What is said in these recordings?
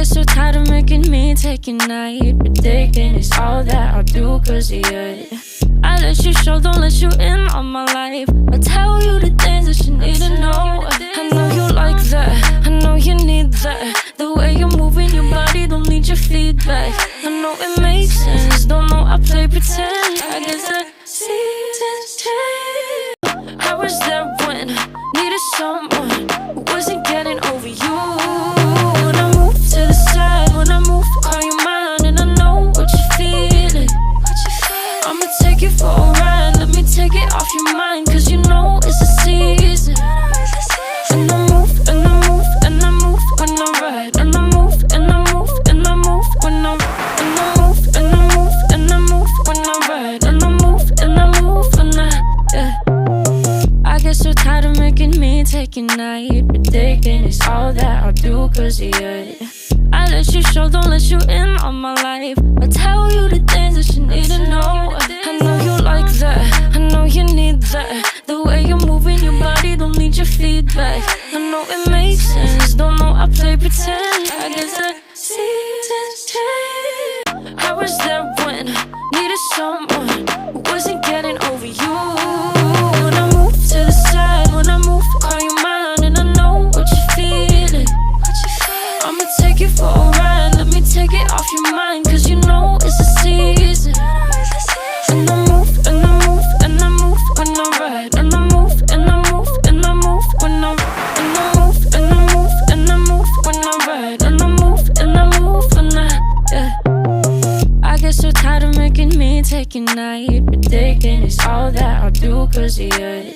get so tired of making me take your night. Predicting it's all that I'll do cause of you. I let you show, don't let you in on my life. I tell you the things that you need to know. I know you like that, I know you need that. The way you're moving your body, don't need your feedback. I know it makes sense, don't know I play pretend. I guess the seasons change. I was there when needed someone who wasn't getting over you. When I move to the side, when I move, call you mine, and I know what you're feeling. I'ma take you for a ride, let me take it off your mind, cause you know it's a season. And I move, and I move, and I move when I ride. And I move, and I move, and I move when I ride. And I move, and I move, and I move when I ride. And I move, and I move when I get so tired of making me take your night. Predicting it's all that I'll do cause of you. I let you show, don't let you in on my life. I tell you the things that you need to know. I know you like that, I know you need that. The way you're moving your body, don't need your feedback. I know it makes sense, don't know I play pretend. I guess the seasons change. I was there when needed someone who wasn't getting over you. When I move to the side, when I move, call you mine, and I know what you're feeling. I'ma take you for a ride, let me take it off your mind, cause you know it's a season. And I move, and I move, and I move when I ride. And I move, and I move, and I move when I ride. And I move, and I move, and I move when I ride. And I move, and I move when I get so tired of making me take your night. Predicting it's all that I'll do cause of you.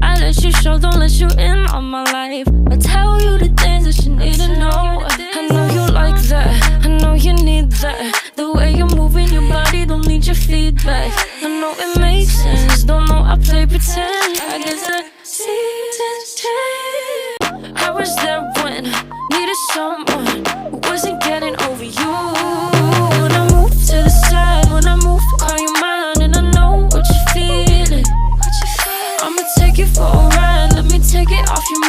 I let you show, don't let you in on my life. I tell you the things that you need to know. I know you like that, I know you need that. The way you're moving your body, don't need your feedback. I know it makes sense, don't know I play pretend. I guess the seasons change. I was there when needed someone